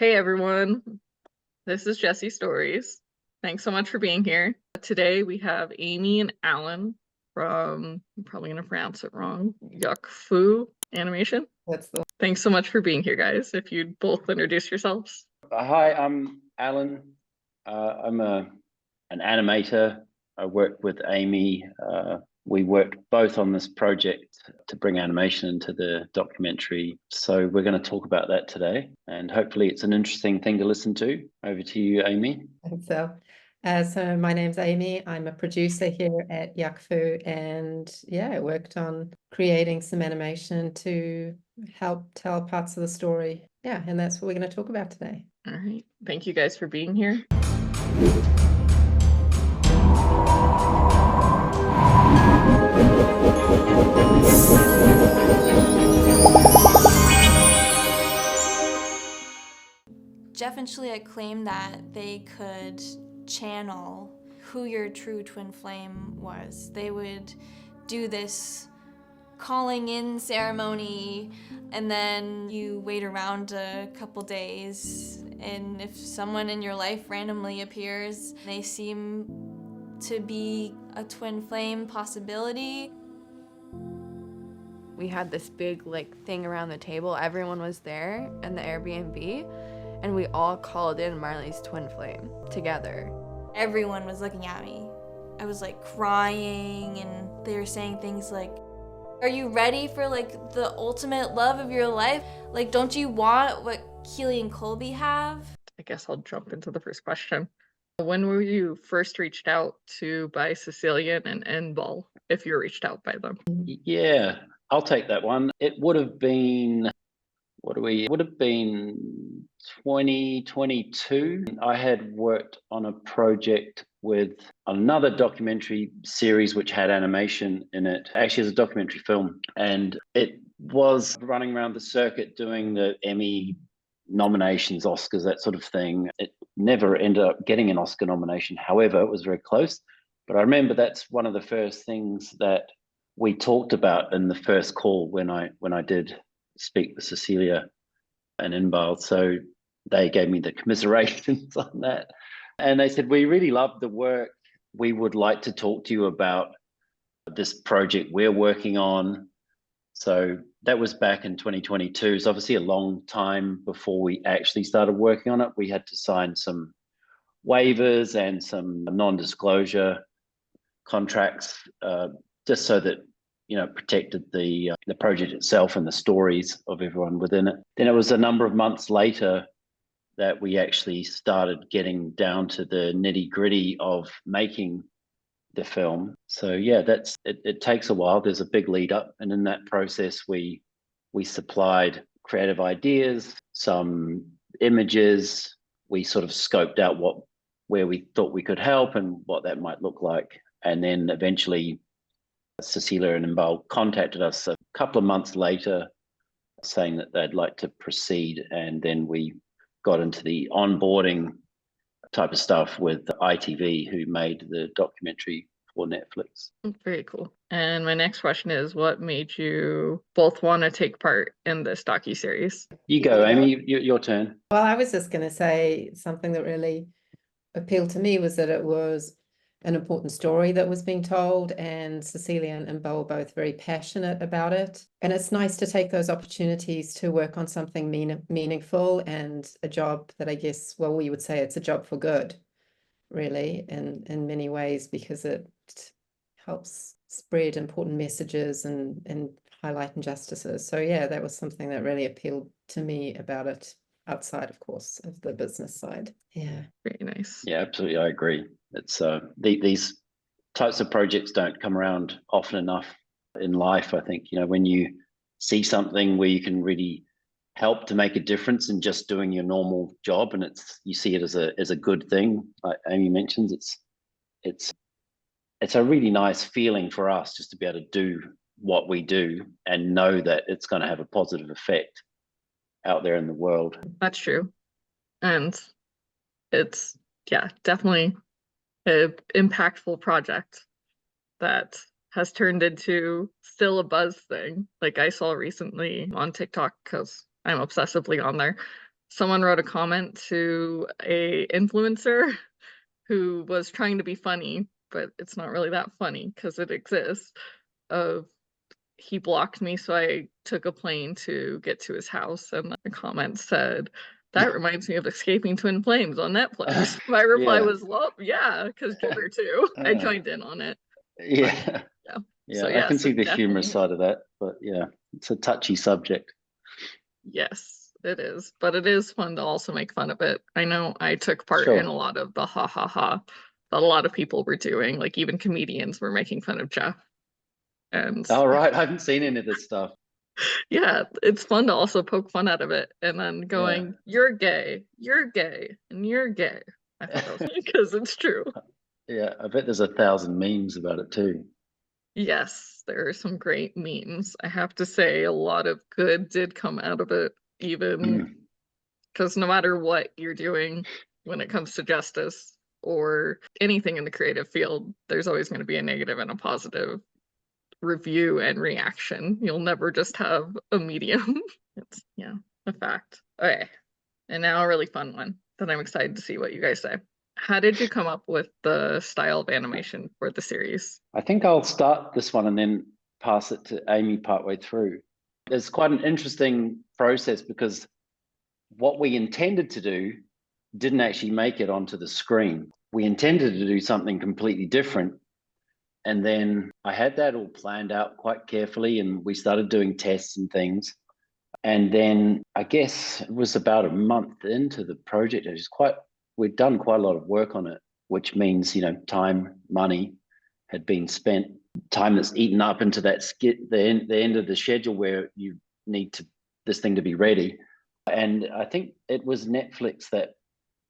Hey everyone, this is Jessistories. Thanks so much for being here. Today we have Amy and Alan from, I'm probably going to pronounce it wrong, Yukfoo Animation. Thanks so much for being here, guys. If you'd both introduce yourselves. Hi, I'm Alan. I'm an animator. I work with Amy. We worked both on this project to bring animation into the documentary. So we're going to talk about that today, and hopefully it's an interesting thing to listen to. Over to you, Amy. I think so. So my name's Amy. I'm a producer here at Yukfoo, and yeah, I worked on creating some animation to help tell parts of the story. Yeah, and that's what we're going to talk about today. All right. Thank you guys for being here. Jeff and Shalia claimed that they could channel who your true twin flame was. They would do this calling in ceremony, and then you wait around a couple days, and if someone in your life randomly appears, they seem to be a twin flame possibility. We had this big thing around the table. Everyone was there in the Airbnb, and we all called in Marley's twin flame together. Everyone was looking at me. I was crying, and they were saying things like, "Are you ready for the ultimate love of your life? Don't you want what Keely and Colby have?" I guess I'll jump into the first question. When were you first reached out to by Cecilian and Ball, if you were reached out by them? Yeah, I'll take that one. It would have been, it would have been 2022. I had worked on a project with another documentary series which had animation in it. Actually, it's a documentary film, and it was running around the circuit doing the Emmy nominations, Oscars, that sort of thing. It never ended up getting an Oscar nomination. However, it was very close. But I remember that's one of the first things that we talked about in the first call when I did speak with Cecilia and Inbal. So they gave me the commiserations on that. And they said, "We really love the work. We would like to talk to you about this project we're working on." So that was back in 2022. It's obviously a long time before we actually started working on it. We had to sign some waivers and some non-disclosure contracts, just so that protected the project itself and the stories of everyone within it. Then it was a number of months later that we actually started getting down to the nitty-gritty of making the film. So yeah, it takes a while. There's a big lead up, and in that process we supplied creative ideas, some images. We sort of scoped out where we thought we could help and what that might look like. And then eventually Cecilia and Imbal contacted us a couple of months later saying that they'd like to proceed, and then we got into the onboarding type of stuff with ITV, who made the documentary for Netflix. Very cool. And my next question is, what made you both want to take part in this docu-series? You go, Amy, your turn. Well, I was just going to say something that really appealed to me was that it was an important story that was being told, and Cecilia and Bo were both very passionate about it. And it's nice to take those opportunities to work on something meaningful and a job that I guess, well, we would say it's a job for good, really, in many ways, because it helps spread important messages and highlight injustices. So yeah, that was something that really appealed to me about it, outside, of course, of the business side. Yeah. Very nice. Yeah, absolutely. I agree. It's these types of projects don't come around often enough in life. I think, when you see something where you can really help to make a difference in just doing your normal job, and you see it as a good thing, like Amy mentions, it's a really nice feeling for us just to be able to do what we do and know that it's going to have a positive effect out there in the world. That's true. And it's, yeah, definitely an impactful project that has turned into still a buzz thing. Like I saw recently on TikTok, because I'm obsessively on there, someone wrote a comment to a influencer who was trying to be funny, but it's not really that funny because it exists. He blocked me, so I took a plane to get to his house, and the comment said, "That reminds me of Escaping Twin Flames on Netflix." My reply Yeah. was, "Well, yeah, because Jupiter too." I joined in on it. Yeah. Yeah. Yeah, So I can yes, see it the humorous definitely, side of that, but yeah, it's a touchy subject. yes, it is. But it is fun to also make fun of it. I know I took part in Sure. a lot of the ha ha ha that a lot of people were doing. Like even comedians were making fun of Jeff. And All right, I haven't seen any of this stuff. yeah, it's fun to also poke fun out of it and then Yeah. going, you're gay, and you're gay. I thought that was because it's true. Yeah, I bet there's 1,000 memes about it too. Yes, there are some great memes. I have to say, a lot of good did come out of it, even Mm. because no matter what you're doing when it comes to justice or anything in the creative field, there's always going to be a negative and a positive review and reaction. You'll never just have a medium. It's, yeah, a fact. Okay. And now a really fun one that I'm excited to see what you guys say. How did you come up with the style of animation for the series? I think I'll start this one and then pass it to Amy partway through. It's quite an interesting process because what we intended to do didn't actually make it onto the screen. We intended to do something completely different. And then I had that all planned out quite carefully, and we started doing tests and things. And then I guess it was about a month into the project. We'd done quite a lot of work on it, which means, time, money had been spent, time that's eaten up into that the end of the schedule where you need this thing to be ready. And I think it was Netflix that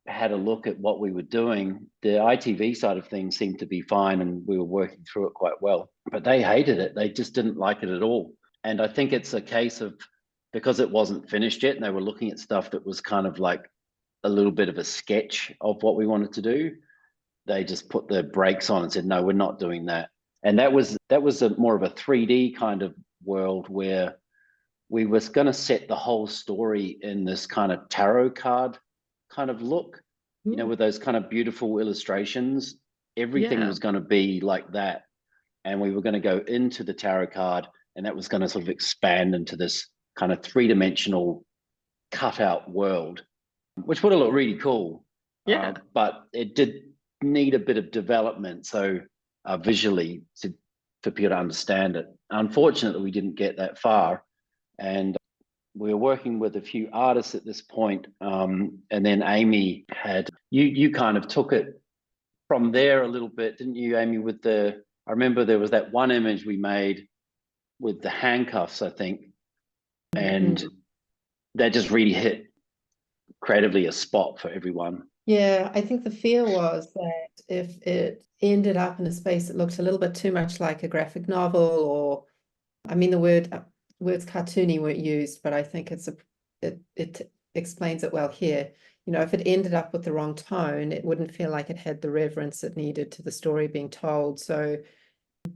had a look at what we were doing. The ITV side of things seemed to be fine, and we were working through it quite well. But they hated it. They just didn't like it at all. And I think it's a case of, because it wasn't finished yet, and they were looking at stuff that was kind of like a little bit of a sketch of what we wanted to do, they just put the brakes on and said, no, we're not doing that. And that was more of a 3D kind of world where we was going to set the whole story in this kind of tarot card kind of look, with those kind of beautiful illustrations. Everything Yeah. was going to be like that. And we were going to go into the tarot card, and that was going to sort of expand into this kind of three-dimensional cutout world, which would have looked really cool. Yeah. But it did need a bit of development, so visually, for people to understand it. Unfortunately, we didn't get that far, and we were working with a few artists at this point, and then Amy you kind of took it from there a little bit, didn't you, Amy? I remember there was that one image we made with the handcuffs, I think, and that just really hit creatively a spot for everyone. Yeah, I think the fear was that if it ended up in a space that looked a little bit too much like a graphic novel, or, I mean, the words cartoony weren't used, but I think it explains it well here. If it ended up with the wrong tone, it wouldn't feel like it had the reverence it needed to the story being told. So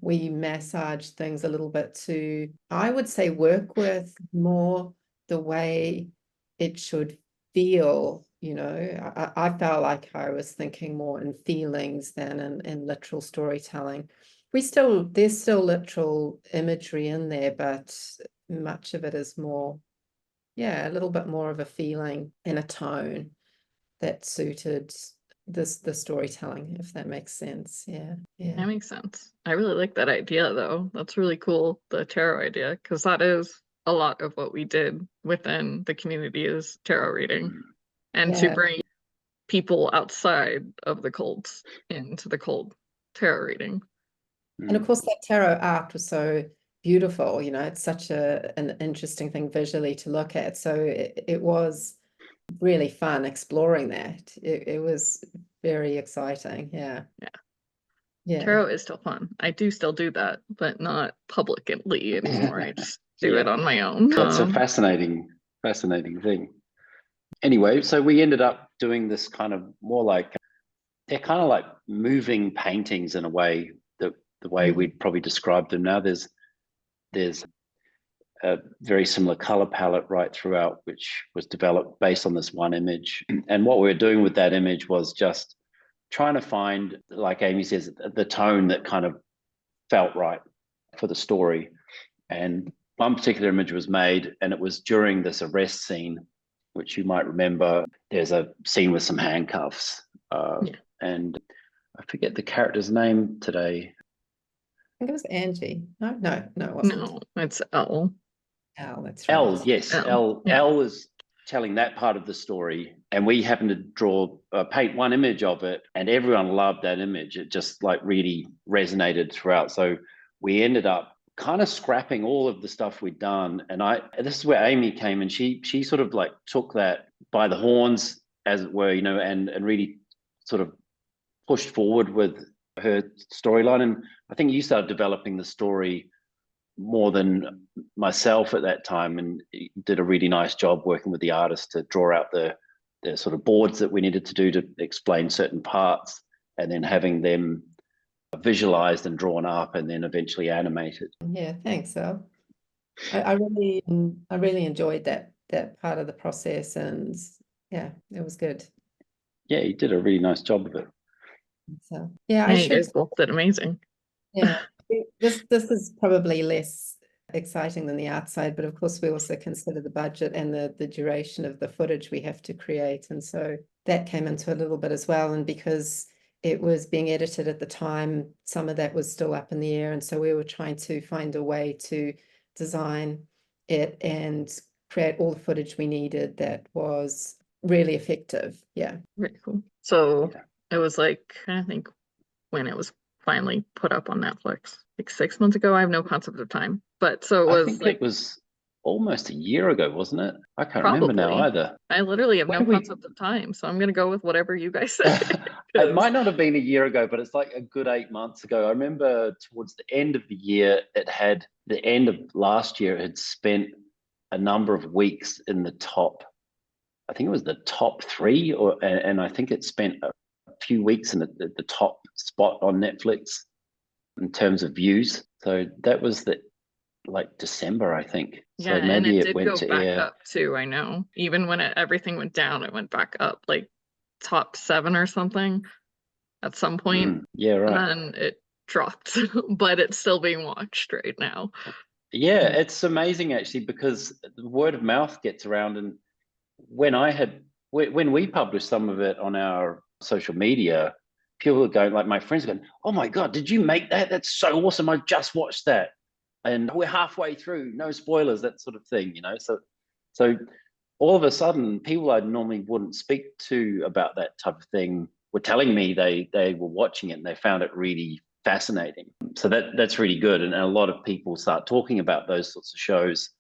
we massaged things a little bit to, I would say, work with more the way it should feel. I felt like I was thinking more in feelings than in literal storytelling. There's still literal imagery in there, but much of it is more, a little bit more of a feeling and a tone that suited the storytelling, if that makes sense. Yeah. That makes sense. I really like that idea, though. That's really cool, the tarot idea, because that is a lot of what we did within the community is tarot reading, and to bring people outside of the cults into the cult tarot reading. And of course, that tarot art was so beautiful. It's such an interesting thing visually to look at. So it was really fun exploring that. It was very exciting. Yeah. Tarot is still fun. I do still do that, but not publicly anymore. I just do it on my own. That's a fascinating thing. Anyway, so we ended up doing this kind of more like, they're kind of like moving paintings in a way, the way we'd probably describe them now. There's a very similar color palette right throughout, which was developed based on this one image. And what we were doing with that image was just trying to find, like Amy says, the tone that kind of felt right for the story. And one particular image was made, and it was during this arrest scene, which you might remember. There's a scene with some handcuffs, and I forget the character's name today. I think it was Angie. No, it wasn't. No, it's Elle. Elle, that's right. Elle, yes, Elle, Elle was telling that part of the story, and we happened to paint one image of it, and everyone loved that image. It just like really resonated throughout. So we ended up kind of scrapping all of the stuff we'd done. And this is where Amy came, and she sort of like took that by the horns, as it were, and really sort of pushed forward with her storyline. And I think you started developing the story more than myself at that time, and did a really nice job working with the artist to draw out the sort of boards that we needed to do to explain certain parts, and then having them visualized and drawn up, and then eventually animated. Yeah, thanks, Elle. I really enjoyed that part of the process, and yeah, it was good. Yeah, you did a really nice job of it. So yeah, You guys both did amazing. Yeah, this is probably less exciting than the art side, but of course we also consider the budget and the duration of the footage we have to create, and so that came into a little bit as well. And because it was being edited at the time, some of that was still up in the air, and so we were trying to find a way to design it and create all the footage we needed that was really effective. Yeah, Very cool. So it was like, I think when it was finally put up on Netflix, like 6 months ago. I have no concept of time, but so it was, I think like, it was almost a year ago, wasn't it? I can't remember now probably. either. I literally have When no we- concept of time, so I'm gonna go with whatever you guys say. It might not have been a year ago, but it's like a good 8 months ago. I remember towards the end of the year, the end of last year, it had spent a number of weeks in the top, I think it was the top 3, and I think it spent a few weeks in the top spot on Netflix in terms of views. So that was like December, I think. Yeah, so maybe and it it did went go to back air. up too. I know. Even when everything went down, it went back up, like top 7 or something at some point. Yeah, right. And then it dropped, but it's still being watched right now. Yeah, it's amazing actually, because the word of mouth gets around. And when we published some of it on our social media, people were going, like my friends going, "Oh my God, did you make that? That's so awesome. I just watched that. And we're halfway through, no spoilers," that sort of thing, So all of a sudden, people I normally wouldn't speak to about that type of thing were telling me they were watching it and they found it really fascinating. So that's really good. And a lot of people start talking about those sorts of shows,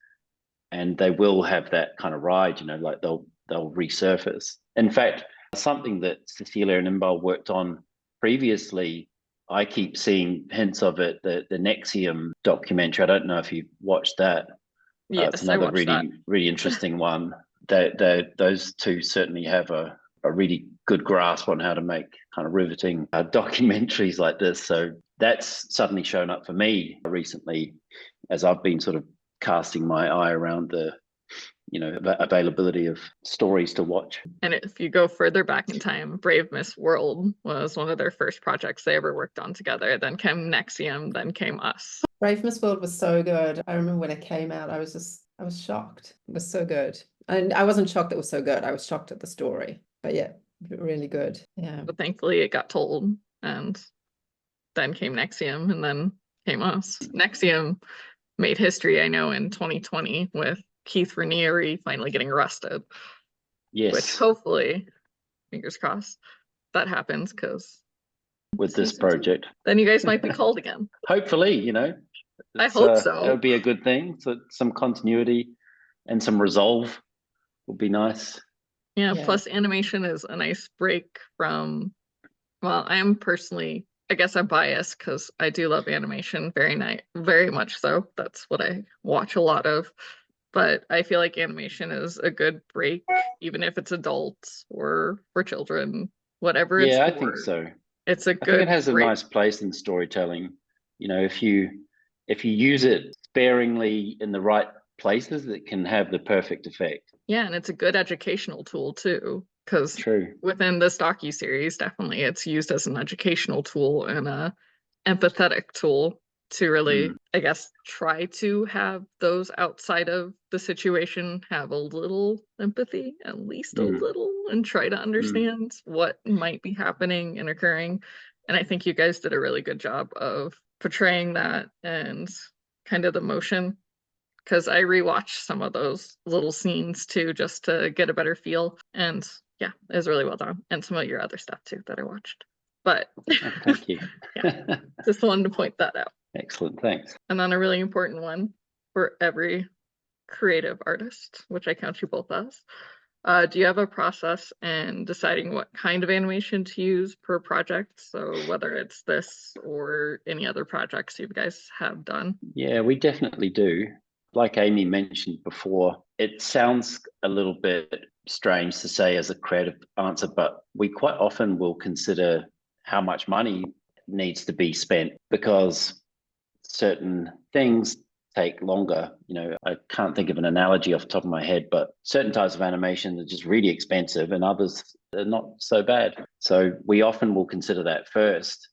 and they will have that kind of ride, like they'll resurface. In fact, something that Cecilia and Imbal worked on previously, I keep seeing hints of it, the Nexium documentary. I don't know if you've watched that. Yes, it's another I watched that. really interesting one. Those two certainly have a really good grasp on how to make kind of riveting documentaries like this. So that's suddenly shown up for me recently, as I've been sort of casting my eye around the availability of stories to watch. And if you go further back in time, Brave Miss World was one of their first projects they ever worked on together. Then came Nexium, then came us. Brave Miss World was so good. I remember when it came out, I was shocked. It was so good. And I wasn't shocked it was so good. I was shocked at the story. But yeah, really good. Yeah. But thankfully it got told, and then came Nexium, and then came us. Nexium made history, I know, in 2020 with Keith Raniere finally getting arrested. Yes. Which hopefully, fingers crossed, that happens, because with this project, then you guys might be called again. Hopefully, I hope so. That would be a good thing. So some continuity and some resolve would be nice. Yeah, Yeah. plus animation is a nice break from, well, I am personally, I guess I'm biased because I do love animation very much so. That's what I watch a lot of. But I feel like animation is a good break, even if it's adults or for children, whatever it's Yeah, I for. think so. It's a I good think it has a break. nice place in storytelling. If you use it sparingly in the right places that can have the perfect effect. Yeah, and it's a good educational tool too, because True. within this docu-series, definitely it's used as an educational tool and a empathetic tool to really, I guess, try to have those outside of the situation have a little empathy, at least a little, and try to understand what might be happening and occurring. And I think you guys did a really good job of portraying that and kind of the motion, because I rewatched some of those little scenes too, just to get a better feel. And yeah, it was really well done. And some of your other stuff too that I watched. But Oh, thank you. yeah, just wanted to point that out. Excellent, thanks. And then a really important one for every creative artist, which I count you both as. Do you have a process in deciding what kind of animation to use per project? So whether it's this or any other projects you guys have done? Yeah, we definitely do. Like Amy mentioned before, it sounds a little bit strange to say as a creative answer, but we quite often will consider how much money needs to be spent because certain things take longer. You know, I can't think of an analogy off the top of my head, but certain types of animation are just really expensive and others are not so bad. So we often will consider that first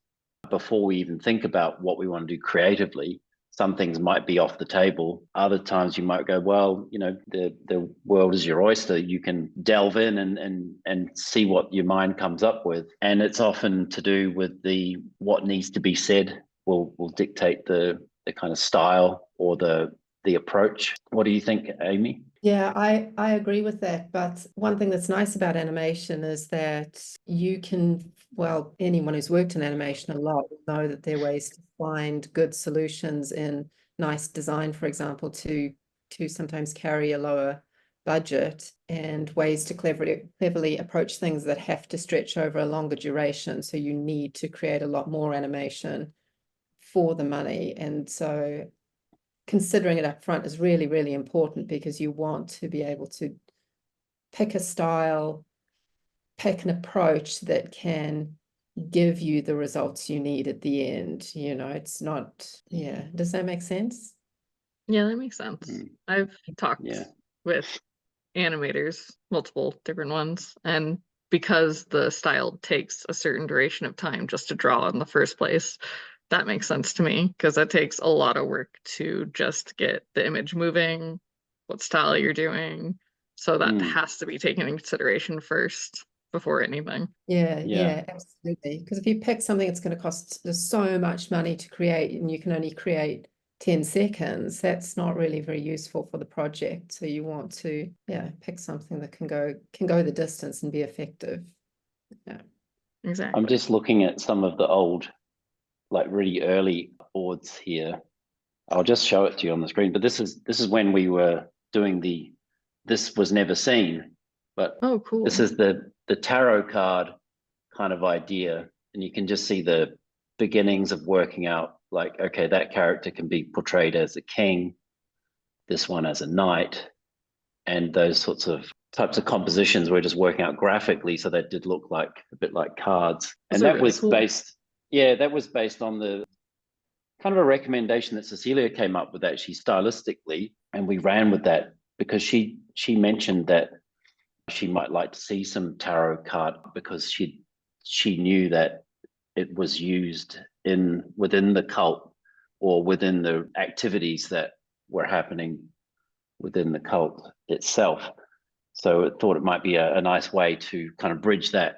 before we even think about what we want to do creatively. Some things might be off the table. Other times you might go, well, you know, the world is your oyster. You can delve in and see what your mind comes up with. And it's often to do with the what needs to be said will dictate the kind of style or the approach. What do you think, Amy? Yeah, I agree with that. But one thing that's nice about animation is that you can, well, anyone who's worked in animation a lot will know that there are ways to find good solutions in nice design, for example, to sometimes carry a lower budget, and ways to cleverly approach things that have to stretch over a longer duration. So you need to create a lot more animation for the money. And so considering it up front is really, really important, because you want to be able to pick a style, pick an approach that can give you the results you need at the end. You know, it's not, yeah. Does that make sense? Yeah, that makes sense. I've talked Yeah. with animators, multiple different ones, and because the style takes a certain duration of time just to draw in the first place, that makes sense to me, because it takes a lot of work to just get the image moving, what style you're doing. So that has to be taken into consideration first before anything. Yeah, absolutely. Because if you pick something that's going to cost so much money to create and you can only create 10 seconds, that's not really very useful for the project. So you want to, pick something that can go the distance and be effective. Yeah, exactly. I'm just looking at some of the old, like really early boards here. I'll just show it to you on the screen. But this is when we were doing this was never seen. But oh, cool. This is the tarot card kind of idea, and you can just see the beginnings of working out, like, okay, that character can be portrayed as a king, this one as a knight, and those types of compositions we're just working out graphically, so that did look like a bit like cards. And that really was cool. That was based on the kind of a recommendation that Cecilia came up with, actually, stylistically, and we ran with that because she mentioned that she might like to see some tarot card, because she knew that it was used within the cult or within the activities that were happening within the cult itself. So it thought it might be a nice way to kind of bridge that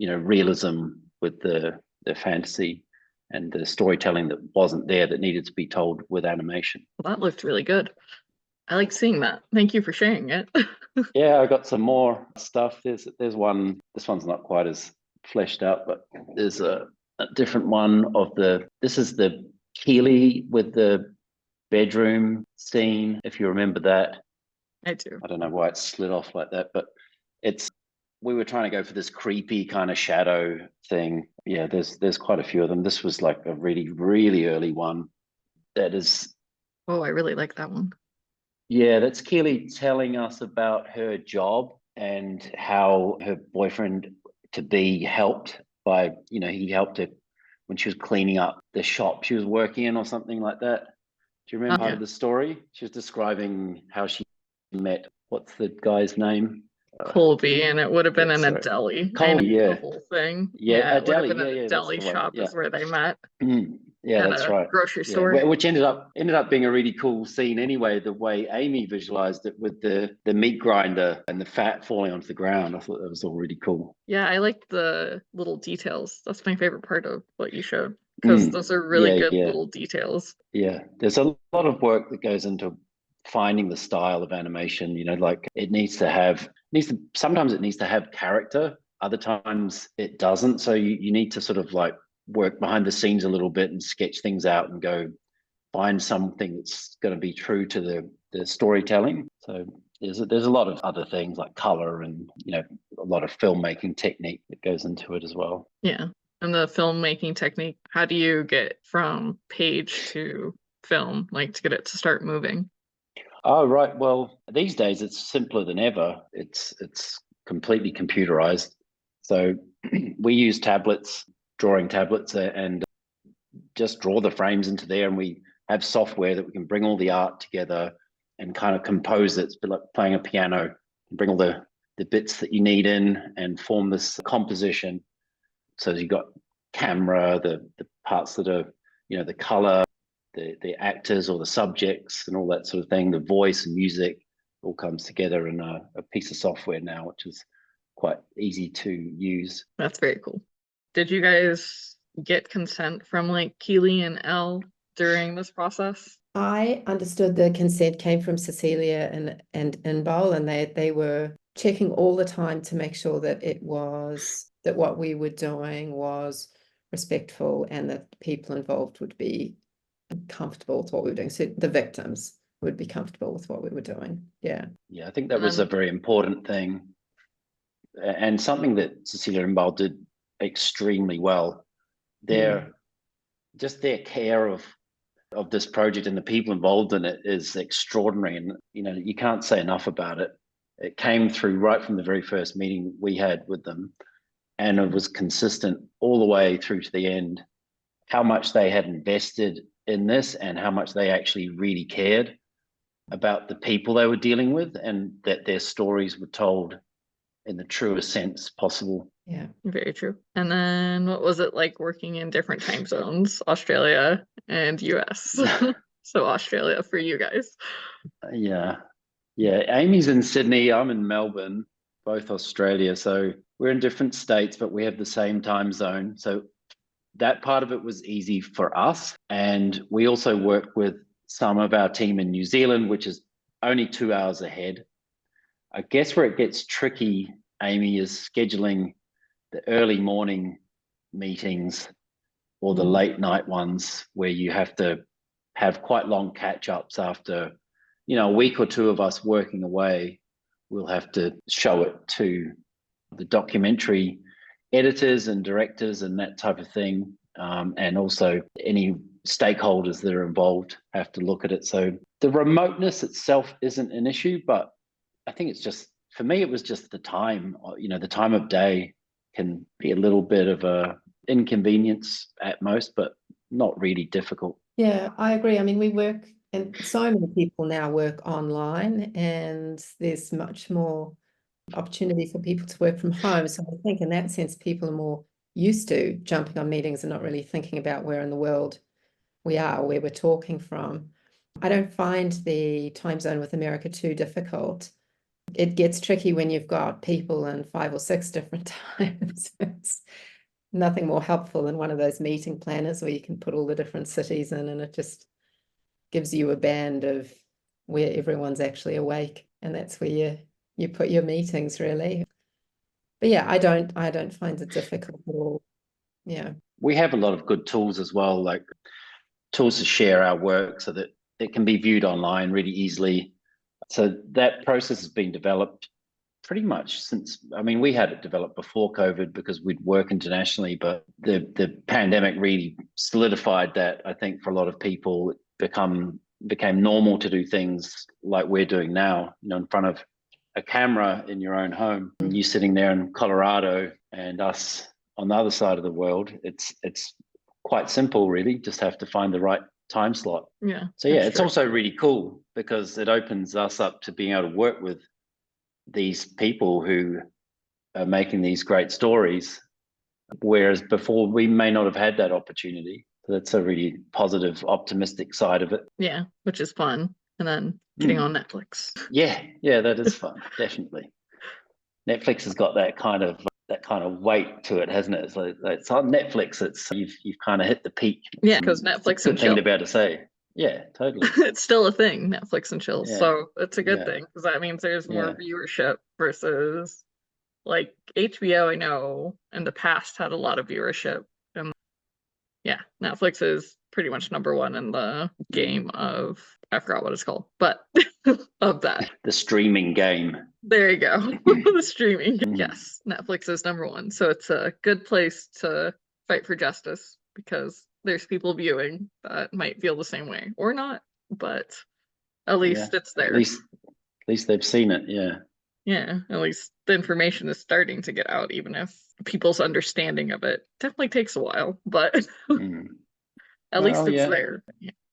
realism with the fantasy and the storytelling that wasn't there, that needed to be told with animation. Well, that looked really good. I like seeing that. Thank you for sharing it. Yeah, I got some more stuff. There's one. This one's not quite as fleshed out, but there's a different one of this is the Keeley with the bedroom scene, if you remember that. I do. I don't know why it's slid off like that, but we were trying to go for this creepy kind of shadow thing. Yeah, there's quite a few of them. This was like a really, really early one. That is. Oh, I really like that one. Yeah, that's Keely telling us about her job and how her boyfriend to be helped by, he helped her when she was cleaning up the shop she was working in or something like that. Do you remember part Yeah. of the story? She was describing how she met, what's the guy's name? Colby, and it would have been in a right. deli. I Colby, know the yeah. whole thing. Yeah, a it would have deli. been in a Yeah, that's deli the one. shop Yeah. is where they met Yeah, at that's a right. grocery Yeah, store. which ended up being a really cool scene anyway, the way Amy visualized it with the meat grinder and the fat falling onto the ground. I thought that was all really cool. Yeah, I like the little details. That's my favorite part of what you showed, because those are really good little details. Yeah, there's a lot of work that goes into finding the style of animation. Like sometimes it needs to have character, other times it doesn't. So you need to sort of like work behind the scenes a little bit and sketch things out and go find something that's going to be true to the storytelling. So there's a lot of other things like color and a lot of filmmaking technique that goes into it as well. Yeah. And the filmmaking technique, how do you get from page to film, like to get it to start moving? Oh, right. Well, these days it's simpler than ever. It's completely computerized. So we use tablets, drawing tablets, and just draw the frames into there. And we have software that we can bring all the art together and kind of compose it. It's a bit like playing a piano, bring all the bits that you need in and form this composition. So you've got camera, the parts that are, the color, the actors or the subjects and all that sort of thing, the voice and music all comes together in a piece of software now, which is quite easy to use. That's very cool. Did you guys get consent from like Keely and Elle during this process? I understood the consent came from Cecilia and Inbal, and they were checking all the time to make sure that that what we were doing was respectful and that people involved would be comfortable with what we were doing. So the victims would be comfortable with what we were doing. Yeah. Yeah, I think that was a very important thing. And something that Cecilia and Inbal did extremely well. Their care of this project and the people involved in it is extraordinary. And, you can't say enough about it. It came through right from the very first meeting we had with them. And it was consistent all the way through to the end, how much they had invested in this and how much they actually really cared about the people they were dealing with and that their stories were told in the truest sense possible. Yeah. Very true. And then what was it like working in different time zones, Australia and US? So Australia for you guys. Yeah. Amy's in Sydney, I'm in Melbourne, both Australia. So we're in different states, but we have the same time zone. So that part of it was easy for us. And we also work with some of our team in New Zealand, which is only 2 hours ahead. I guess where it gets tricky, Amy, is scheduling the early morning meetings or the late night ones where you have to have quite long catch-ups after, a week or two of us working away. We'll have to show it to the documentary editors and directors and that type of thing. And also any stakeholders that are involved have to look at it. So the remoteness itself isn't an issue, but I think it's just, for me, it was just the time, the time of day can be a little bit of a inconvenience at most, but not really difficult. Yeah, I agree. I mean, we work, and so many people now work online, and there's much more opportunity for people to work from home. So I think in that sense, people are more used to jumping on meetings and not really thinking about where in the world we are, where we're talking from. I don't find the time zone with America too difficult. It gets tricky when you've got people in 5 or 6 different times. It's nothing more helpful than one of those meeting planners where you can put all the different cities in, and it just gives you a band of where everyone's actually awake, and that's where you put your meetings, really. But yeah, I don't find it difficult at all. Yeah. We have a lot of good tools as well, like tools to share our work so that it can be viewed online really easily. So that process has been developed pretty much since, we had it developed before COVID because we'd work internationally, but the pandemic really solidified that. I think for a lot of people, it became normal to do things like we're doing now, in front of a camera in your own home. You sitting there in Colorado and us on the other side of the world. It's quite simple, really. Just have to find the right time slot. Yeah. So yeah, that's it's true. also really cool because it opens us up to being able to work with these people who are making these great stories, whereas before we may not have had that opportunity. So that's a really positive, optimistic side of it. Yeah, which is fun. And then getting on Netflix. Yeah, that is fun, definitely. Netflix has got that kind of weight to it, hasn't it? It's on Netflix. It's you've kind of hit the peak. Yeah, because It's a Netflix good and thing chill. to be able to say. Yeah, totally. It's still a thing, Netflix and chill. Yeah. So it's a good Yeah. thing because that means there's more Yeah. viewership versus like HBO, I know in the past had a lot of viewership. And yeah, Netflix is pretty much number one in the game of, I forgot what it's called, but of that. The streaming game. There you go. The streaming. Mm. Yes, Netflix is number one. So it's a good place to fight for justice because there's people viewing that might feel the same way or not, but at least it's there. At least they've seen it. Yeah. Yeah, at least the information is starting to get out, even if people's understanding of it definitely takes a while, but Mm. at least Well, it's yeah. there.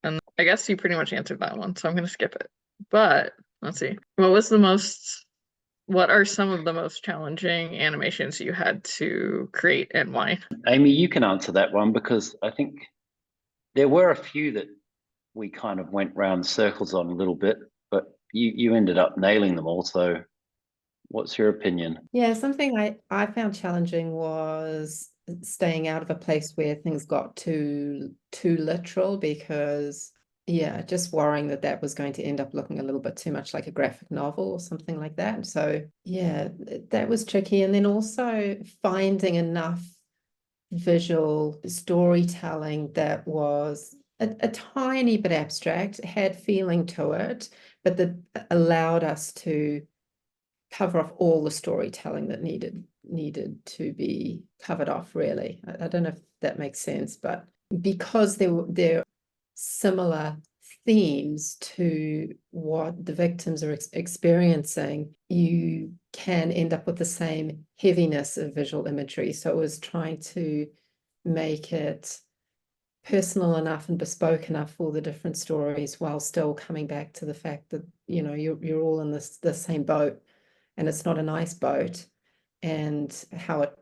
And I guess you pretty much answered that one, so I'm going to skip it. But let's see. What are some of the most challenging animations you had to create and why? Amy, you can answer that one because I think there were a few that we kind of went round circles on a little bit, but you ended up nailing them all. So what's your opinion? Yeah, something I found challenging was staying out of a place where things got too literal because yeah, just worrying that was going to end up looking a little bit too much like a graphic novel or something like that. So yeah, that was tricky. And then also finding enough visual storytelling that was a tiny bit abstract, had feeling to it, but that allowed us to cover off all the storytelling that needed to be covered off, really. I don't know if that makes sense, but because they're similar themes to what the victims are experiencing, you can end up with the same heaviness of visual imagery. So it was trying to make it personal enough and bespoke enough for the different stories while still coming back to the fact that, you know, you're all in the same boat and it's not a nice boat, and how it,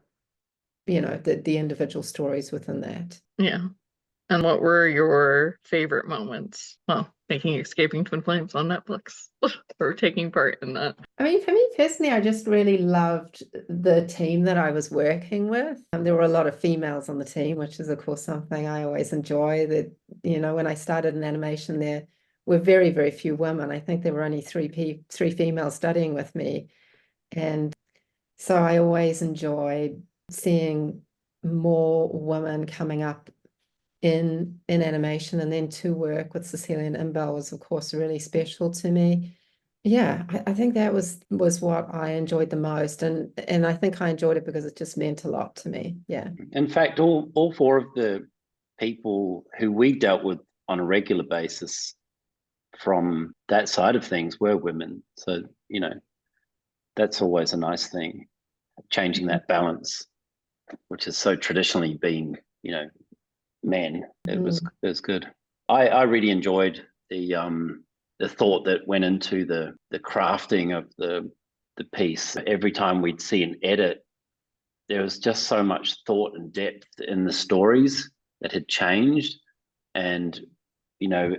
you know, the individual stories within that. Yeah. And what were your favorite moments? Well, Escaping Twin Flames on Netflix or taking part in that. I mean, for me personally, I just really loved the team that I was working with. There were a lot of females on the team, which is, of course, something I always enjoy. That, you know, when I started in animation, there were very, very few women. I think there were only three females studying with me. And so I always enjoyed seeing more women coming up in animation, and then to work with Cecilia and Imbel was, of course, really special to me. Yeah, I think that was what I enjoyed the most, and I think I enjoyed it because it just meant a lot to me. Yeah. In fact, all four of the people who we dealt with on a regular basis from that side of things were women. So, you know, that's always a nice thing, changing that balance, which has so traditionally been, you know, men. It was good. I really enjoyed the thought that went into the crafting of the piece. Every time we'd see an edit, there was just so much thought and depth in the stories that had changed. And, you know,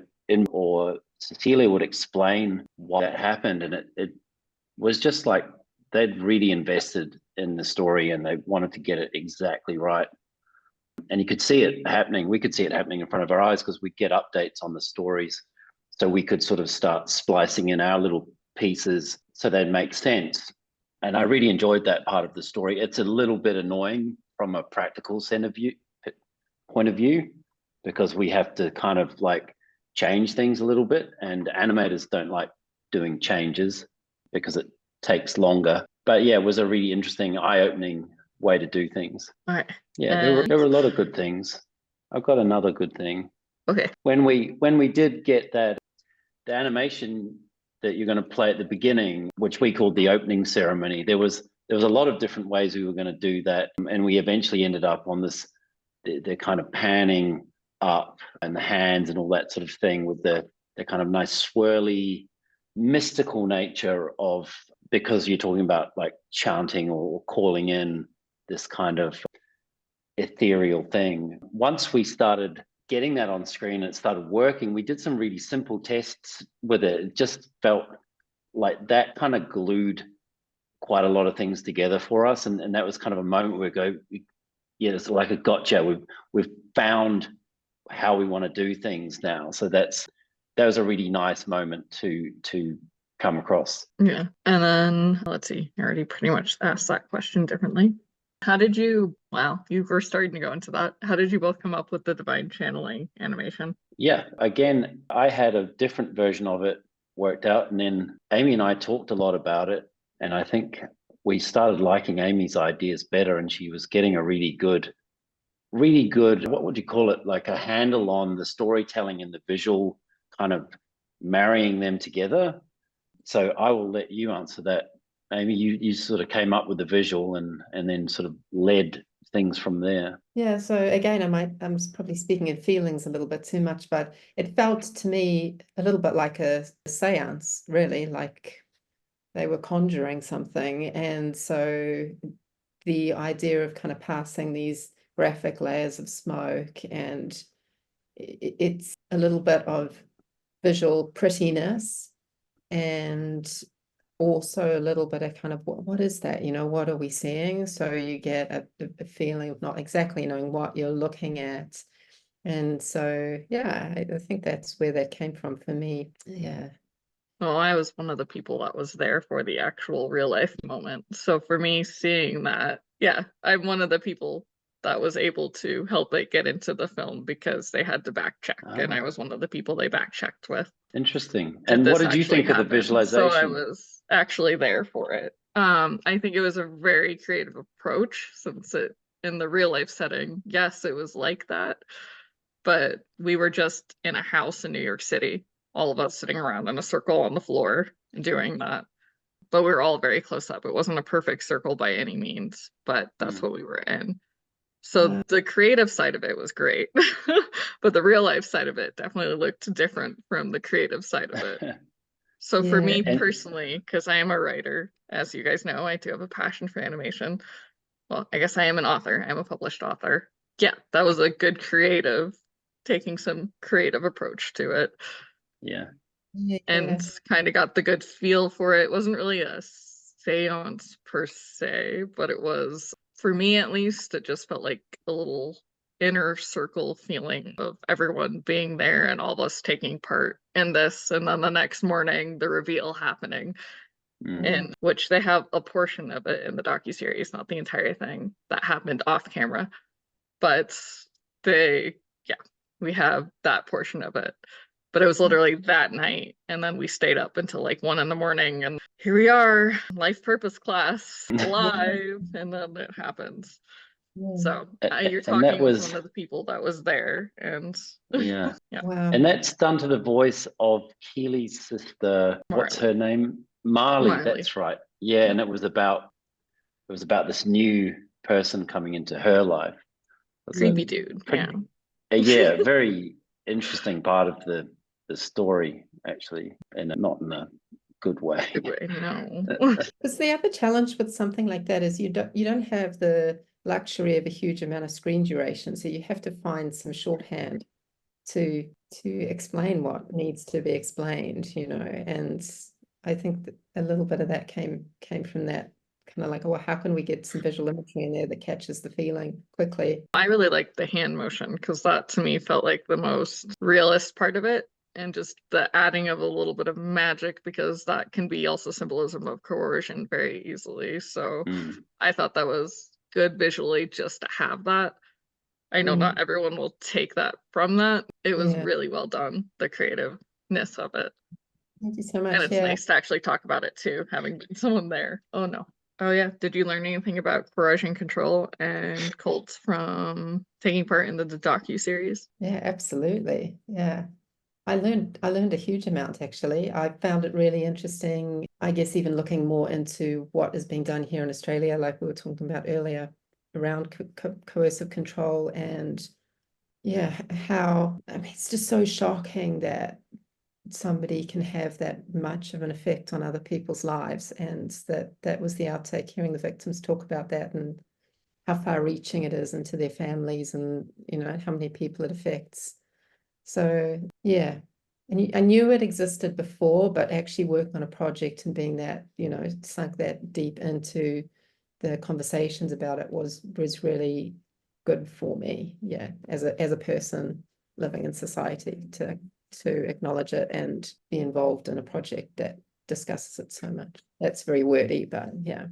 or Cecilia would explain why that happened. And it was just like they'd really invested in the story and they wanted to get it exactly right. And you could see it happening. We could see it happening in front of our eyes because we'd get updates on the stories. So we could sort of start splicing in our little pieces so they'd make sense. And I really enjoyed that part of the story. It's a little bit annoying from a practical point of view, because we have to kind of like change things a little bit. And animators don't like doing changes because it takes longer. But yeah, it was a really interesting, eye-opening way to do things. All right. Yeah, there were a lot of good things. I've got another good thing. Okay. When we did get the animation that you're going to play at the beginning, which we called the opening ceremony, there was a lot of different ways we were going to do that, and we eventually ended up on this the kind of panning up and the hands and all that sort of thing, with the kind of nice swirly mystical nature of, because you're talking about like chanting or calling in this kind of ethereal thing. Once we started getting that on screen and it started working, we did some really simple tests with it. It just felt like that kind of glued quite a lot of things together for us. And that was kind of a moment where we go, yeah, it's like a gotcha. We've found how we want to do things now. So that was a really nice moment to come across. Yeah. And then let's see, I already pretty much asked that question differently. How did you, wow, you were starting to go into that. How did you both come up with the divine channeling animation? Yeah, again, I had a different version of it worked out, and then Amy and I talked a lot about it. And I think we started liking Amy's ideas better, and she was getting a really good, what would you call it? Like a handle on the storytelling and the visual, kind of marrying them together. So I will let you answer that. Amy, you sort of came up with the visual and then sort of led things from there. Yeah, so again, I'm probably speaking in feelings a little bit too much, but it felt to me a little bit like a seance, really, like they were conjuring something. And so the idea of kind of passing these graphic layers of smoke, and it's a little bit of visual prettiness, and also a little bit of kind of what is that, what are we seeing? So you get a feeling of not exactly knowing what you're looking at. And so yeah, I think that's where that came from for me. Yeah. Well, I was one of the people that was there for the actual real life moment. So for me, seeing that, yeah, I'm one of the people that was able to help it get into the film because they had to back check, and I was one of the people they back checked with. Interesting. And what did you think of the visualization? So I was actually there for it. I think it was a very creative approach, since it, in the real life setting, yes, it was like that, but we were just in a house in New York City, all of us sitting around in a circle on the floor doing that. But we were all very close up. It wasn't a perfect circle by any means, but that's what we were in. So the creative side of it was great, but the real life side of it definitely looked different from the creative side of it. So for me personally, because I am a writer, as you guys know, I do have a passion for animation. Well, I guess I am an author. I'm a published author. Yeah, that was a good creative, taking some creative approach to it. Yeah. And kind of got the good feel for it. It wasn't really a seance per se, but it was, for me at least, it just felt like a little inner circle feeling of everyone being there and all of us taking part in this. And then the next morning, the reveal happening, in which they have a portion of it in the docu-series, not the entire thing, that happened off camera. But we have that portion of it. But it was literally that night, and then we stayed up until like 1 a.m, and here we are, life purpose class, alive, and then it happens. So you're talking with one of the people that was there, and yeah. Wow. And that's done to the voice of Keely's sister. Marley. What's her name? Marley. That's right. Yeah, and it was about this new person coming into her life. Creepy dude. Yeah, very interesting part of the story, actually, and not in a good way. No. Because the other challenge with something like that is you don't have the luxury of a huge amount of screen duration, so you have to find some shorthand to explain what needs to be explained, and I think that a little bit of that came from that kind of like, well, how can we get some visual imagery in there that catches the feeling quickly? I really liked the hand motion, because that to me felt like the most realist part of it, and just the adding of a little bit of magic, because that can be also symbolism of coercion very easily. So I thought that was good visually, just to have that. I know not everyone will take that from that. It was really well done, the creativeness of it. Thank you so much. And it's nice to actually talk about it too, having been someone there. Oh no. Oh yeah. Did you learn anything about coercion control and cults from taking part in the docu-series? Yeah, absolutely. Yeah. I learned a huge amount, actually. I found it really interesting, I guess, even looking more into what is being done here in Australia, like we were talking about earlier, around coercive control and yeah, how, I mean, it's just so shocking that somebody can have that much of an effect on other people's lives. And that was the outtake, hearing the victims talk about that and how far reaching it is into their families, and how many people it affects. So yeah, and I knew it existed before, but actually working on a project and being that, sunk that deep into the conversations about it was really good for me. Yeah, as a person living in society, to acknowledge it and be involved in a project that discusses it so much. That's very wordy, but yeah.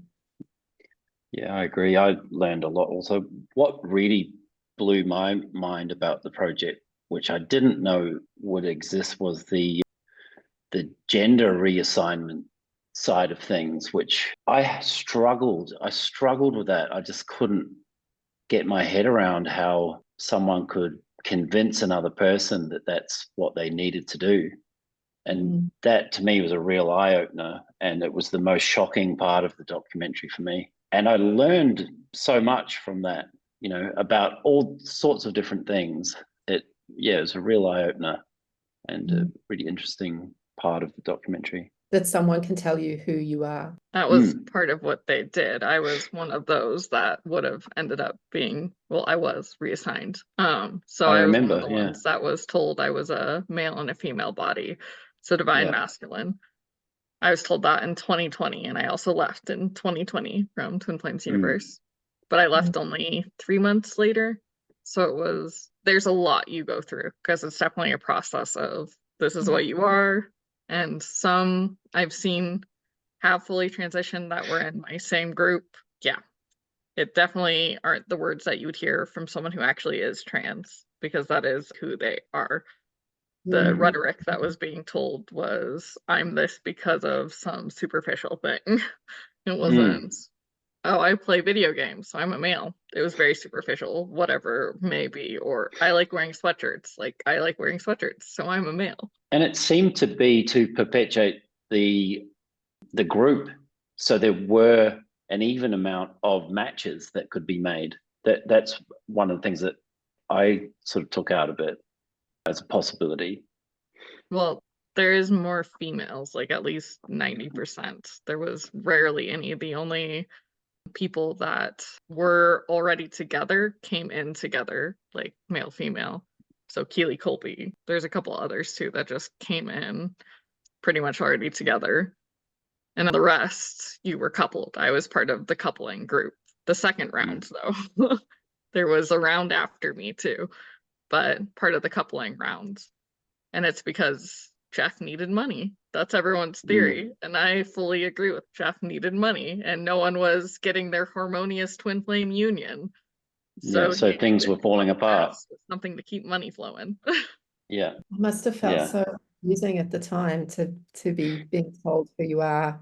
Yeah, I agree. I learned a lot. Also, what really blew my mind about the project, which I didn't know would exist, was the gender reassignment side of things, which I struggled with that. I just couldn't get my head around how someone could convince another person that that's what they needed to do. And that to me was a real eye opener, and it was the most shocking part of the documentary for me. And I learned so much from that, about all sorts of different things. It was a real eye opener and a really interesting part of the documentary. That someone can tell you who you are. That was part of what they did. I was one of those that would have ended up being, well, I was reassigned. So I was one of the ones that was told I was a male in a female body, so divine masculine. I was told that in 2020, and I also left in 2020 from Twin Flames Universe, but I left only 3 months later. So there's a lot you go through, because it's definitely a process of, this is what you are. And some I've seen have fully transitioned that were in my same group. Yeah, it definitely aren't the words that you would hear from someone who actually is trans, because that is who they are. The rhetoric that was being told was, I'm this because of some superficial thing. It wasn't, oh, I play video games, so I'm a male. It was very superficial, whatever maybe, or I like wearing sweatshirts. Like, I like wearing sweatshirts, so I'm a male. And it seemed to be to perpetuate the group, so there were an even amount of matches that could be made. That's one of the things that I sort of took out of it as a possibility. Well, there is more females, like at least 90%. There was rarely any. The only people that were already together came in together, like male, female. So Keely Colby, there's a couple others too that just came in pretty much already together. And the rest, you were coupled. I was part of the coupling group. The second round, though, there was a round after me too, but part of the coupling round. And it's because Jeff needed money. That's everyone's theory. And I fully agree with Jeff needed money, and no one was getting their harmonious twin flame union. So things were falling apart. Something to keep money flowing. Yeah. Must have felt so confusing at the time to be being told who you are,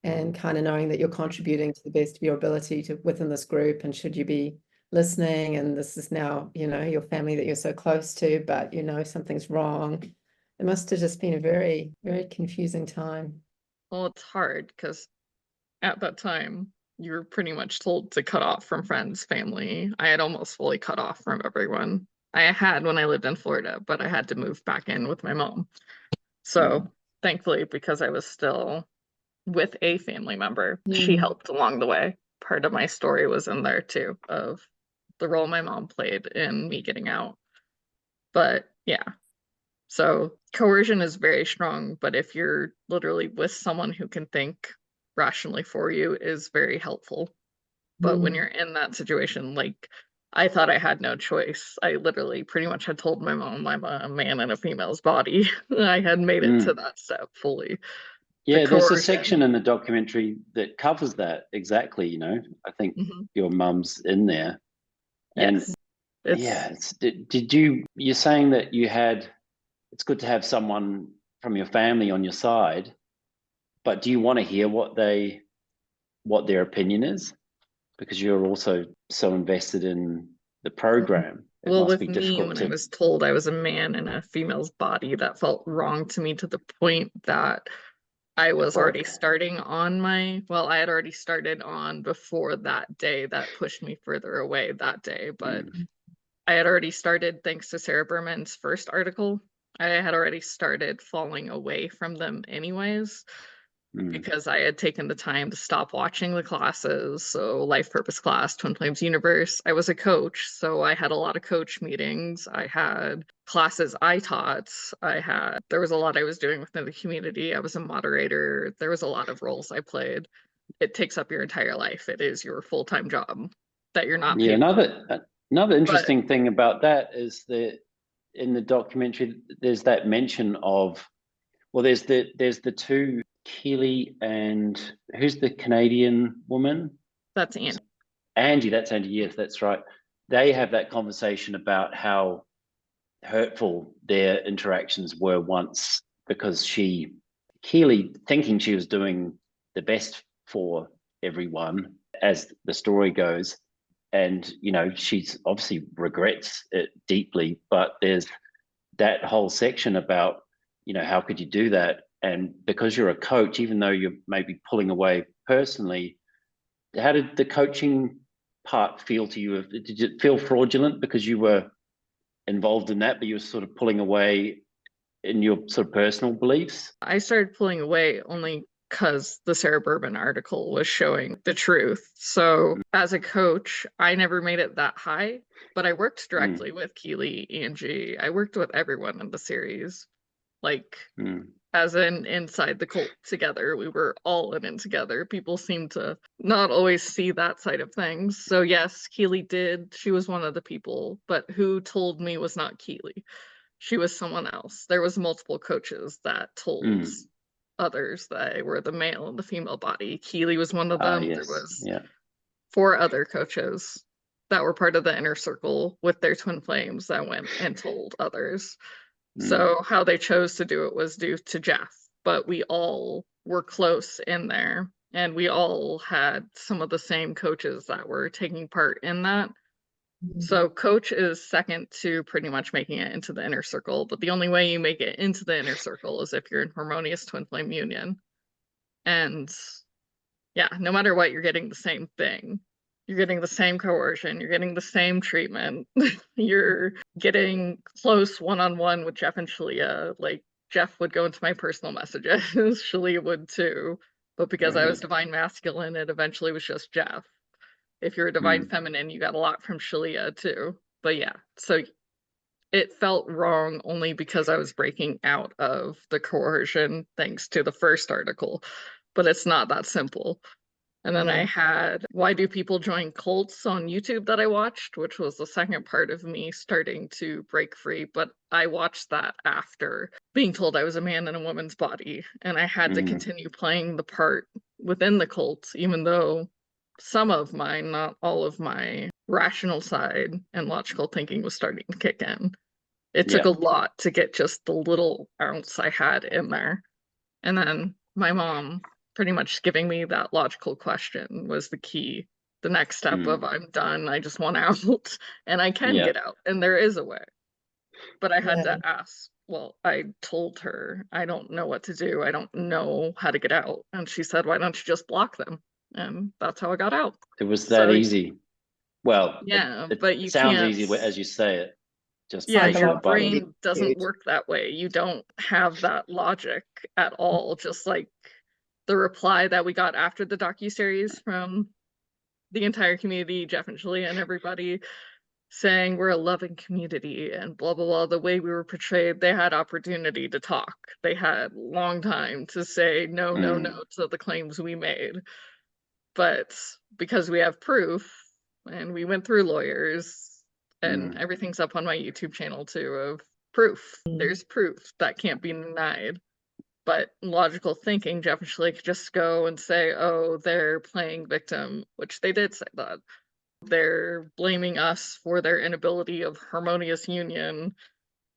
and kind of knowing that you're contributing to the best of your ability to within this group, and should you be listening, and this is now, your family that you're so close to, but something's wrong. It must have just been a very, very confusing time. Well, it's hard because at that time you were pretty much told to cut off from friends, family. I had almost fully cut off from everyone. I had when I lived in Florida, but I had to move back in with my mom. So thankfully, because I was still with a family member, she helped along the way. Part of my story was in there too, of the role my mom played in me getting out. But yeah, so coercion is very strong, but if you're literally with someone who can think rationally for you, is very helpful. But when you're in that situation, like, I thought I had no choice. I literally pretty much had told my mom I'm a man in a female's body. I had made it to that step fully. Yeah, there's a section in the documentary that covers that exactly, I think your mum's in there. Yes. And you're saying that it's good to have someone from your family on your side, but do you want to hear what their opinion is? Because you're also so invested in the program. Well, with me, when I was told I was a man in a female's body, that felt wrong to me, to the point that I was already starting on I had already started on before that day. That pushed me further away that day. But I had already started, thanks to Sarah Berman's first article, I had already started falling away from them anyways, because I had taken the time to stop watching the classes. So Life Purpose class, Twin Flames Universe. I was a coach, so I had a lot of coach meetings. I had classes I taught. There was a lot I was doing within the community. I was a moderator. There was a lot of roles I played. It takes up your entire life. It is your full-time job that you're not paid. Another interesting thing about that is that in the documentary, there's that mention of, well, there's the two, Keely and who's the Canadian woman? That's Angie. Angie, that's Angie. Yes, that's right. They have that conversation about how hurtful their interactions were once, because Keely, thinking she was doing the best for everyone, as the story goes, and she's obviously regrets it deeply, but there's that whole section about how could you do that, and because you're a coach, even though you're maybe pulling away personally, how did the coaching part feel to you? Did it feel fraudulent because you were involved in that, but you were sort of pulling away in your sort of personal beliefs? I started pulling away only because the Sarah Berman article was showing the truth. So as a coach, I never made it that high, but I worked directly with Keely, Angie. I worked with everyone in the series, like as in inside the cult together. We were all in together. People seem to not always see that side of things. So yes, Keely did. She was one of the people, but who told me was not Keely. She was someone else. There was multiple coaches that told others that they were the male and the female body. Keely was one of them. Yes. There was 4 other coaches that were part of the inner circle with their twin flames that went and told others. So how they chose to do it was due to Jeff, but we all were close in there, and we all had some of the same coaches that were taking part in that. So coach is second to pretty much making it into the inner circle, but the only way you make it into the inner circle is if you're in harmonious twin flame union. And yeah, no matter what, you're getting the same thing. You're getting the same coercion, you're getting the same treatment, you're getting close one-on-one with Jeff and Shalia. Like, Jeff would go into my personal messages, Shalia would too, but because I was divine masculine, it eventually was just Jeff. If you're a divine feminine, you got a lot from Shalia too. But yeah, so it felt wrong only because I was breaking out of the coercion thanks to the first article, but it's not that simple. And then I had Why Do People Join Cults on YouTube that I watched, which was the second part of me starting to break free. But I watched that after being told I was a man in a woman's body. And I had to continue playing the part within the cult, even though some of my, not all of my rational side and logical thinking was starting to kick in. It took a lot to get just the little ounce I had in there. And then my mom pretty much giving me that logical question was the key. The next step of I'm done, I just want out, and I can get out, and there is a way. But I had to ask. Well, I told her, I don't know what to do. I don't know how to get out. And she said, why don't you just block them? And that's how I got out. It was that easy. Well, yeah, it but you sounds can't, easy as you say it. Just your brain doesn't work that way. You don't have that logic at all. Just like the reply that we got after the docu-series from the entire community, Jeff and Julia and everybody, saying we're a loving community and blah, blah, blah. The way we were portrayed, they had opportunity to talk. They had long time to say no, no, no to the claims we made. But because we have proof, and we went through lawyers, and everything's up on my YouTube channel too, of proof. There's proof that can't be denied. But logical thinking, Jeff and Shalia could just go and say, oh, they're playing victim, which they did say that. They're blaming us for their inability of harmonious union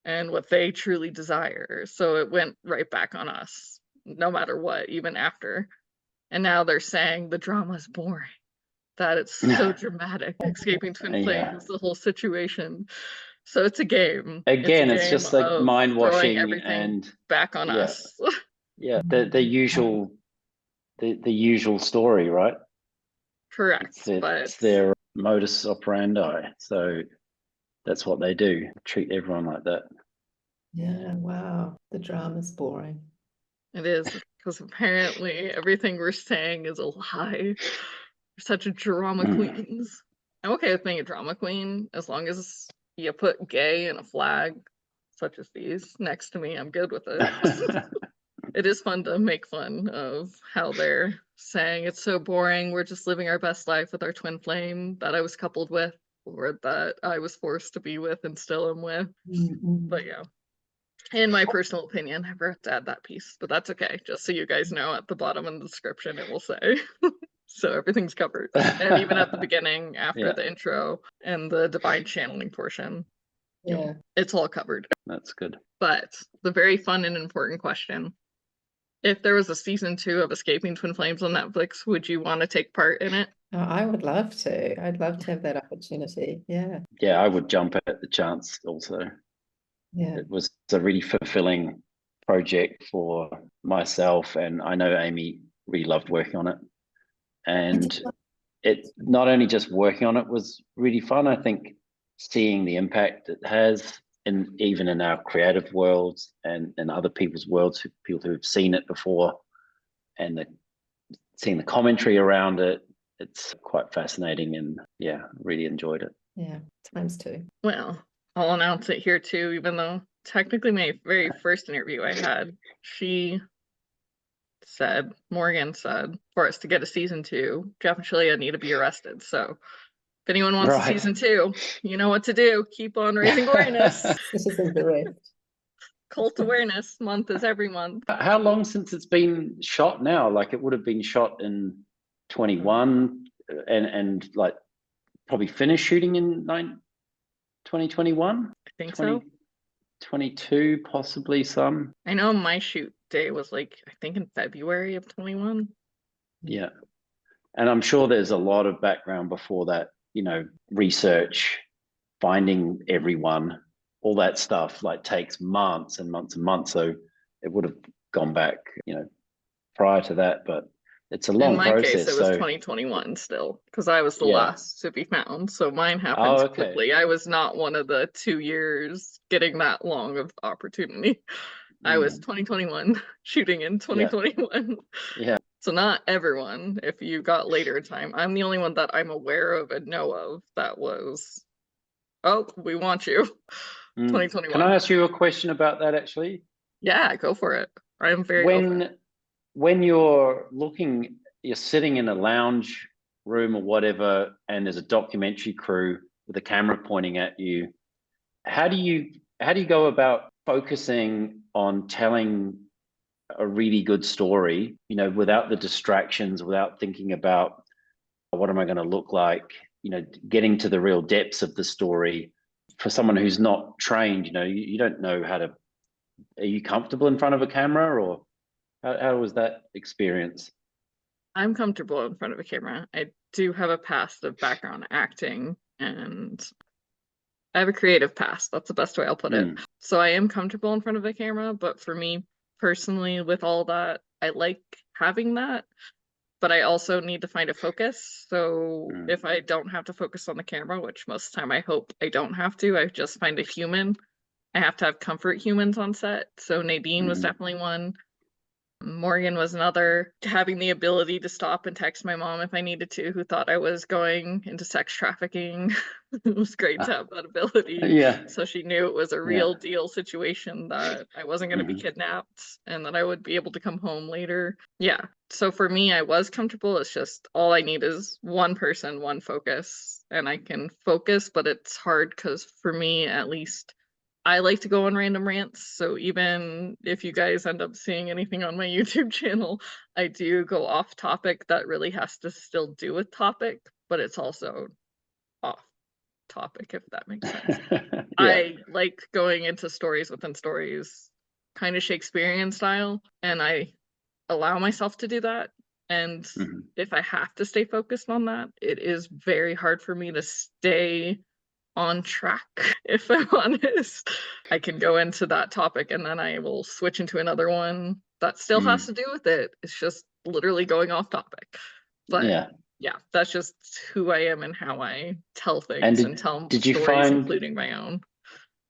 and what they truly desire. So it went right back on us, no matter what, even after. And now they're saying the drama's boring, that it's so dramatic, escaping twin flames, the whole situation. So it's a game. Again, it's just like mind washing and back on us. The usual story, right? Correct. It's their modus operandi. So that's what they do. Treat everyone like that. Yeah, wow. The drama's boring. It is, because apparently everything we're saying is a lie. We're such drama queens. I'm okay with being a drama queen as long as you put gay in a flag such as these next to me. I'm good with it. It is fun to make fun of how they're saying it's so boring. We're just living our best life with our twin flame that I was coupled with, or that I was forced to be with and still am with. But yeah, in my personal opinion, I forgot to add that piece, but that's okay. Just so you guys know, at the bottom of the description, it will say. So everything's covered. And even at the beginning, after the intro and the divine channeling portion, Yeah. it's all covered. That's good. But the very fun and important question: if there was a season 2 of Escaping Twin Flames on Netflix, would you want to take part in it? Oh, I would love to. I'd love to have that opportunity. Yeah. Yeah, I would jump at the chance also. Yeah. It was a really fulfilling project for myself, and I know Amy really loved working on it. And it not only just working on it was really fun, I think seeing the impact it has even in our creative worlds and in other people's worlds, people who have seen it before, and seeing the commentary around it, it's quite fascinating, and yeah, really enjoyed it. Yeah. Times 2. Well, I'll announce it here too, even though technically my very first interview I had, Morgan said, for us to get a season 2, Jeff and Shaleia need to be arrested. So if anyone wants a season 2, you know what to do. Keep on raising awareness. Citizens arrest. Cult Awareness Month is every month. How long since it's been shot now? Like, it would have been shot in 21 and like probably finished shooting in 2021? I think so. 22, possibly some. I know my shoot day was like, I think in February of 21. Yeah. And I'm sure there's a lot of background before that, research, finding everyone, all that stuff like takes months and months and months. So it would have gone back, prior to that, but it's a long process. In my case, it was 2021 still, because I was the last to be found. So mine happened quickly. I was not one of the 2 years getting that long of opportunity. I was 2021 shooting in 2021. Yeah. So not everyone, if you got later in time. I'm the only one that I'm aware of and know of that was, oh, we want you. 2021. Can I ask you a question about that, actually? Yeah, go for it. I'm very when you're sitting in a lounge room or whatever, and there's a documentary crew with a camera pointing at you, how do you go about focusing on telling a really good story, without the distractions, without thinking about what am I going to look like, getting to the real depths of the story? For someone who's not trained, you don't know how to. Are you comfortable in front of a camera, or how was that experience? I'm comfortable in front of a camera. I do have a past of background acting, and I have a creative past. That's the best way I'll put it. So I am comfortable in front of a camera, but for me personally, with all that, I like having that, but I also need to find a focus. So if I don't have to focus on the camera, which most of the time I hope I don't have to, I just find a human. I have to have comfort humans on set. So Nadine was definitely one. Morgan was another. Having the ability to stop and text my mom if I needed to, who thought I was going into sex trafficking. It was great to have that ability. Yeah. So she knew it was a real deal situation, that I wasn't going to be kidnapped and that I would be able to come home later. Yeah. So for me, I was comfortable. It's just all I need is one person, one focus, and I can focus, but it's hard because for me, at least, I like to go on random rants. So even if you guys end up seeing anything on my YouTube channel, I do go off topic that really has to still do with topic, but it's also off topic, if that makes sense. I like going into stories within stories, kind of Shakespearean style, and I allow myself to do that. And if I have to stay focused on that, it is very hard for me to stay on track, if I'm honest. I can go into that topic and then I will switch into another one that still has to do with it. It's just literally going off topic. But yeah, that's just who I am and how I tell And things and tell did you stories, find, including my own.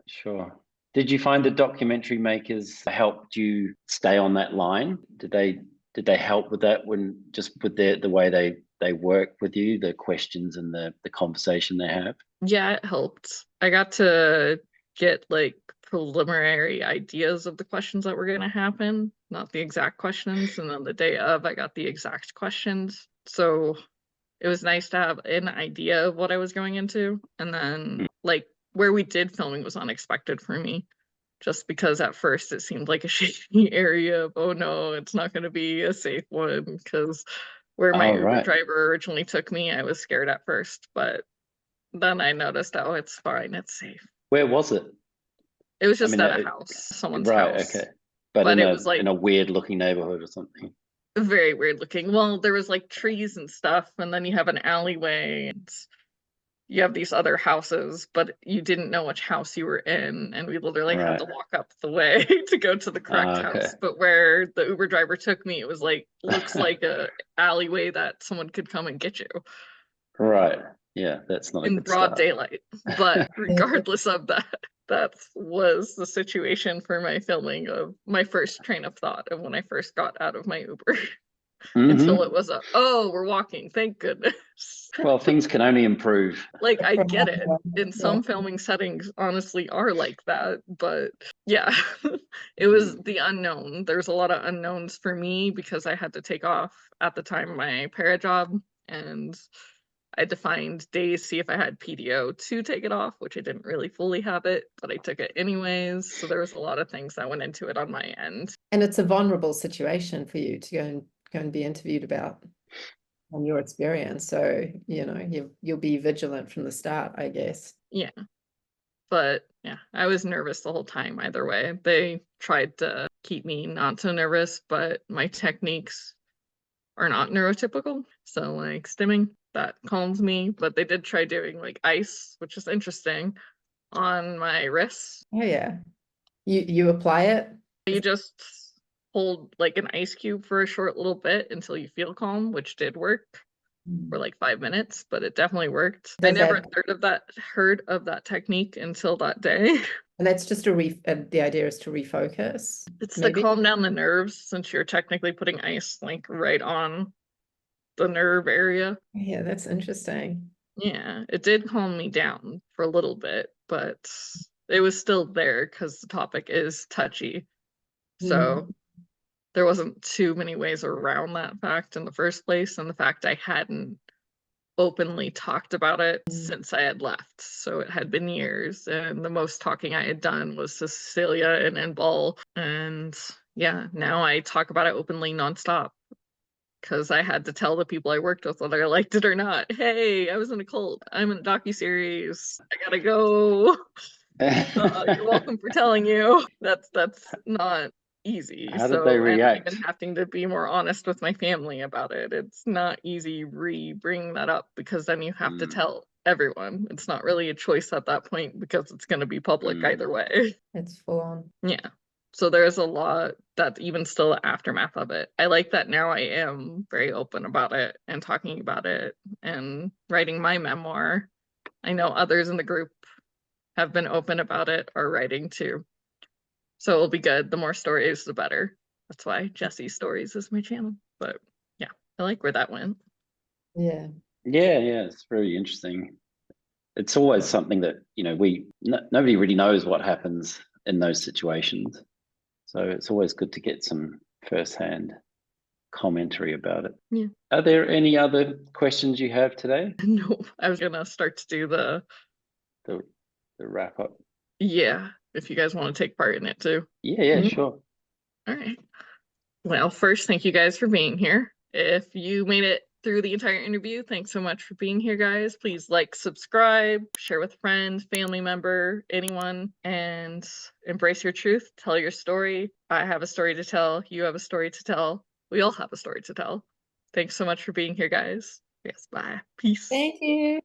sure, did you find the documentary makers helped you stay on that line? Did they help with that, when just with the way they work with you, the questions and the conversation they have? Yeah, it helped. I got to get like preliminary ideas of the questions that were going to happen, not the exact questions. And then the day of, I got the exact questions. So it was nice to have an idea of what I was going into. And then, like, where we did filming was unexpected for me, just because at first it seemed like a shaky area of, oh no, it's not going to be a safe one. Because where my Oh, Uber right. driver originally took me, I was scared at first, but then I noticed, oh, it's fine, it's safe. Where was it? It was I just mean, at a house, someone's right, house. okay. But But in it was like a weird looking neighborhood or something. very weird looking. Well, there was like trees and stuff, and then you have an alleyway, and you have these other houses, but you didn't know which house you were in, and we literally had to Right. walk up the way to go to the correct Okay. house. But where the Uber driver took me, it was like, looks like a alleyway that someone could come and get you Right. Yeah, that's not a in good broad start. daylight. But regardless of that, that was the situation for my filming of my first train of thought of when I first got out of my Uber. Until it was oh, we're walking, thank goodness. Well, things can only improve. Like, I get it. In Yeah. some filming settings, honestly, are like that, but yeah, it was the unknown. There's a lot of unknowns for me because I had to take off at the time my para job, and I defined days, see if I had PDO to take it off, which I didn't really fully have it, but I took it anyways. So there was a lot of things that went into it on my end. And it's a vulnerable situation for you to go and be interviewed about on your experience. So, you'll be vigilant from the start, I guess. Yeah. But yeah, I was nervous the whole time either way. They tried to keep me not so nervous, but my techniques are not neurotypical. So like stimming, that calms me. But they did try doing like ice, which is interesting, on my wrists. Oh yeah. You apply it? You just hold like an ice cube for a short little bit until you feel calm, which did work for like 5 minutes, but it definitely worked. I Does never that- heard of that technique until that day. And that's just the idea is to refocus. It's maybe? to calm down the nerves, since you're technically putting ice like right on the nerve area. Yeah, that's interesting. Yeah, it did calm me down for a little bit, but it was still there because the topic is touchy. So there wasn't too many ways around that fact in the first place, and the fact I hadn't openly talked about it since I had left. So it had been years, and the most talking I had done was Cecilia and Ball. And yeah, now I talk about it openly nonstop because I had to tell the people I worked with, whether I liked it or not, hey, I was in a cult, I'm in a docu-series, I gotta go. You're welcome for telling you. That's not easy. How did they react? And even having to be more honest with my family about it. It's not easy bringing that up, because then you have to tell everyone. It's not really a choice at that point, because it's going to be public either way. It's full on. Yeah. So there's a lot that even still the aftermath of it. I like that now I am very open about it and talking about it and writing my memoir. I know others in the group have been open about it, are writing too. So it'll be good. The more stories, the better. That's why Jessistories is my channel. But yeah, I like where that went. Yeah. Yeah, it's very interesting. It's always something that, nobody really knows what happens in those situations. So it's always good to get some firsthand commentary about it. Yeah. Are there any other questions you have today? No, I was gonna start to do the wrap up. Yeah, if you guys want to take part in it too. Yeah, sure. All right. Well, first, thank you guys for being here. If you made it through the entire interview, thanks so much for being here, guys. Please like, subscribe, share with a friend, family member, anyone, and embrace your truth. Tell your story. I have a story to tell. You have a story to tell. We all have a story to tell. Thanks so much for being here, guys. Yes, bye. Peace. Thank you.